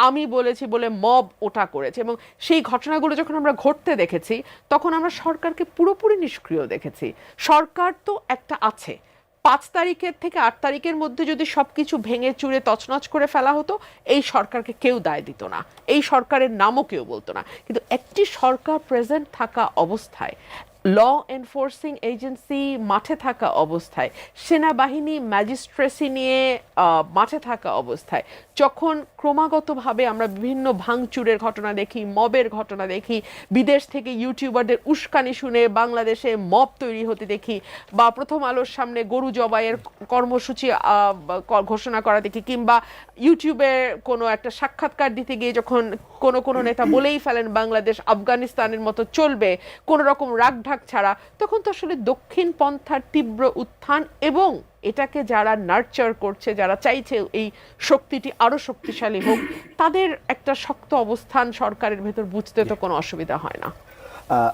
আমি বলেছি বলে মব ওটা করেছে। এবং সেই ঘটনাগুলো যখন আমরা ঘটতে দেখেছি, তখন আমরা সরকারকে পুরোপুরি নিষ্ক্রিয় দেখেছি। সরকার তো একটা আছে, 5 তারিখের থেকে 8 তারিখের মধ্যে যদি সবকিছু ভেঙে চুরে তছনছ করে ফেলা হতো, এই সরকারকে কেউ দায় দিত না, এই সরকারের নামও কেউ বলতো না। কিন্তু একটি সরকার প্রেজেন্ট থাকা অবস্থায়, ল এনফোর্সিং এজেন্সি মাঠে থাকা অবস্থায়, সেনাবাহিনী ম্যাজিস্ট্রেসি নিয়ে মাঠে থাকা অবস্থায়, যখন ক্রমাগতভাবে আমরা বিভিন্ন ভাঙচুরের ঘটনা দেখি, মবের ঘটনা দেখি, বিদেশ থেকে ইউটিউবারদের উস্কানি শুনে বাংলাদেশে মব তৈরি হতে দেখি, বা প্রথম আলোর সামনে গরু জবাইয়ের কর্মসূচি ঘোষণা করা দেখি, কিংবা ইউটিউবে কোনো একটা সাক্ষাৎকার দিতে গিয়ে যখন কোনো নেতা বলেই ফেলেন বাংলাদেশ আফগানিস্তানের মতো চলবে কোনো রকম রাগঢাক ছাড়া, তখন তো আসলে দক্ষিণ পন্থার তীব্র উত্থান, এবং এটাকে যারা নার্চার করছে, যারা চাইছে এই শক্তিটি আরো শক্তিশালী হোক, তাদের একটা শক্ত অবস্থান সরকারের ভেতর বুঝতে তো কোনো অসুবিধা হয় না।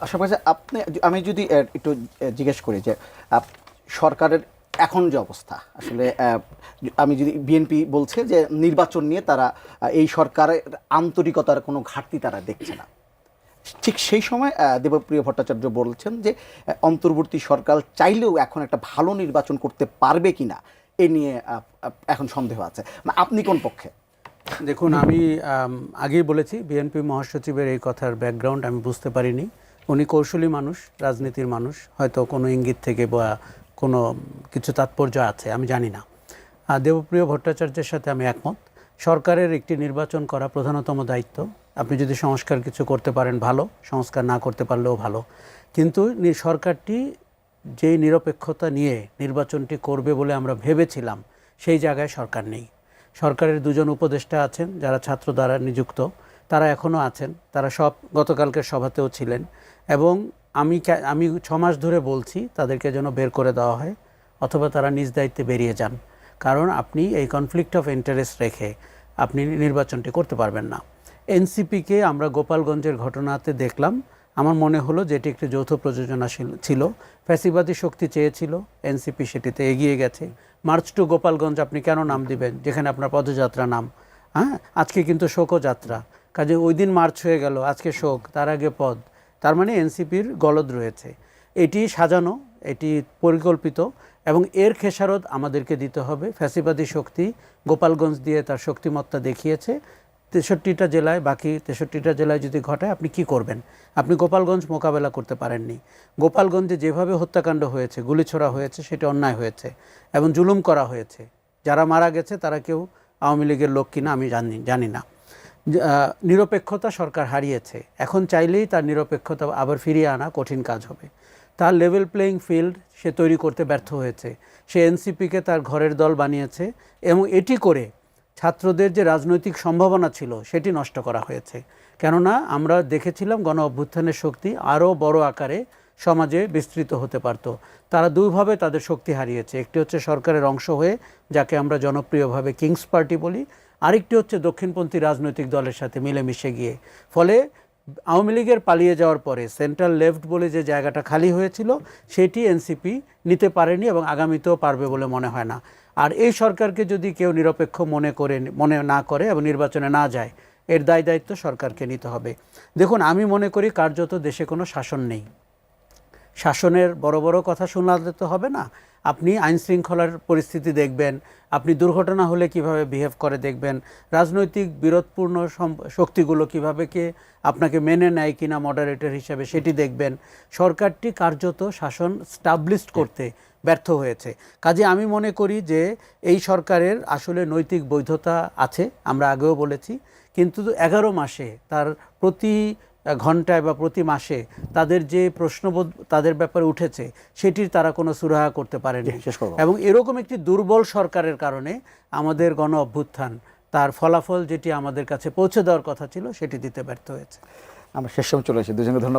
আশা করি আপনি, আমি যদি একটু জিজ্ঞেস করি যে সরকারের এখন যে অবস্থা, আসলে আমি যদি, বিএনপি বলছে যে নির্বাচন নিয়ে তারা এই সরকারের আন্তরিকতার কোনো ঘাটতি তারা দেখছে না, ঠিক সেই সময় দেবপ্রিয় ভট্টাচার্য বলছেন যে অন্তর্বর্তী সরকার চাইলেও এখন একটা ভালো নির্বাচন করতে পারবে কিনা এ নিয়ে এখন সন্দেহ আছে। আপনি কোন পক্ষে? দেখুন, আমি আগেই বলেছি বিএনপি মহাসচিবের এই কথার ব্যাকগ্রাউন্ড আমি বুঝতে পারিনি। উনি কৌশলী মানুষ, রাজনীতির মানুষ, হয়তো কোনো ইঙ্গিত থেকে বা কোনো কিছু তাৎপর্য আছে, আমি জানি না। দেবপ্রিয় ভট্টাচার্যের সাথে আমি একমত। সরকারের একটি নির্বাচন করা প্রধানতম দায়িত্ব। আপনি যদি সংস্কার কিছু করতে পারেন ভালো, সংস্কার না করতে পারলেও ভালো, কিন্তু সরকারটি যেই নিরপেক্ষতা নিয়ে নির্বাচনটি করবে বলে আমরা ভেবেছিলাম, সেই জায়গায় সরকার নেই। সরকারের 2 জন উপদেষ্টা আছেন যারা ছাত্র দ্বারা নিযুক্ত, তারা এখনও আছেন, তারা সব গতকালকের সভাতেও ছিলেন, এবং আমি 6 মাস ধরে বলছি তাদেরকে যেন বের করে দেওয়া হয়, অথবা তারা নিজ দায়িত্বে বেরিয়ে যান। কারণ আপনি এই কনফ্লিক্ট অফ ইন্টারেস্ট রেখে আপনি নির্বাচনটি করতে পারবেন না। এনসিপিকে আমরা গোপালগঞ্জের ঘটনাতে দেখলাম, আমার মনে হলো যে এটি একটি যৌথ প্রযোজনা ছিল। ফ্যাসিবাদী শক্তি চেয়েছিল, এনসিপি সেটিতে এগিয়ে গেছে। মার্চ টু গোপালগঞ্জ আপনি কেন নাম দিবেন যেখানে আপনার পদযাত্রা নাম? আজকে কিন্তু শোকযাত্রা, কাজে ওই দিন মার্চ হয়ে গেল, আজকে শোক, তার আগে পদ। তার মানে এনসিপির গলদ রয়েছে। এটি সাজানো, এটি পরিকল্পিত, এবং এর খেসারত আমাদেরকে দিতে হবে। ফ্যাসিবাদী শক্তি গোপালগঞ্জ দিয়ে তার শক্তিমত্তা দেখিয়েছে। 63টা জেলায়, বাকি 63টা জেলায় যদি ঘটায় আপনি কি করবেন? আপনি গোপালগঞ্জ মোকাবেলা করতে পারেননি। গোপালগঞ্জে যেভাবে হত্যাকাণ্ড হয়েছে, গুলি ছোড়া হয়েছে, সেটা অন্যায় হয়েছে এবং জুলুম করা হয়েছে। যারা মারা গেছে তারা কেউ আওয়ামী লীগের লোক কিনা আমি জানি না। নিরপেক্ষতা সরকার হারিয়েছে। এখন চাইলেই তার নিরপেক্ষতা আবার ফিরিয়ে আনা কঠিন কাজ হবে। তার লেভেল প্লেয়িং ফিল্ড সে তৈরি করতে ব্যর্থ হয়েছে। সে এনসিপিকে তার ঘরের দল বানিয়েছে এবং এটি করে ছাত্রদের যে রাজনৈতিক সম্ভাবনা ছিল সেটি নষ্ট করা হয়েছে। কেননা আমরা দেখেছিলাম গণ অভ্যুত্থানের শক্তি আরও বড় আকারে সমাজে বিস্তৃত হতে পারত। তারা দুইভাবে তাদের শক্তি হারিয়েছে। একটি হচ্ছে সরকারের অংশ হয়ে, যাকে আমরা জনপ্রিয়ভাবে কিংস পার্টি বলি, আরেকটি হচ্ছে দক্ষিণপন্থী রাজনৈতিক দলের সাথে মিলেমিশে গিয়ে। ফলে আওয়ামী লীগের পালিয়ে যাওয়ার পরে সেন্ট্রাল লেফট বলে যে জায়গাটা খালি হয়েছিল সেটি এনসিপি নিতে পারেনি এবং আগামীতেও পারবে বলে মনে হয় না। আর এই সরকারকে যদি কেউ নিরপেক্ষ মনে না করে এবং নির্বাচনে না যায়, এর দায়িত্ব সরকারকে নিতে হবে। দেখুন, আমি মনে করি কার্যত দেশে কোনো শাসন নেই। শাসনের বড় বড় কথা শোনাতে তো হবে না। আপনি আইন শৃঙ্খলার পরিস্থিতি দেখবেন, আপনি দুর্ঘটনা হলে কিভাবে বিহেভ করে দেখবেন, রাজনৈতিক বিরোধপূর্ণ শক্তিগুলো কিভাবে আপনাকে মেনে নেয় কিনা মডারেটর হিসেবে সেটি দেখবেন। সরকারটি কার্যত শাসন স্টাবলিশড করতে ব্যর্থ হয়েছে। কাজে আমি মনে করি যে এই সরকারের আসলে নৈতিক বৈধতা আছে, আমরা আগেও বলেছি, কিন্তু 11 মাসে তার প্রতি ঘন্টায় বা প্রতি মাসে তাদের যে প্রশ্নবোধ তাদের ব্যাপারে উঠেছে সেটির তারা কোনো সুরাহা করতে পারেনি। এবং এরকম একটি দুর্বল সরকারের কারণে আমাদের গণ অভ্যুত্থান তার ফলাফল যেটি আমাদের কাছে পৌঁছে দেওয়ার কথা ছিল সেটি দিতে ব্যর্থ হয়েছে। আমরা শেষ সময় চলে এসেছি। দুজনকে ধন্যবাদ।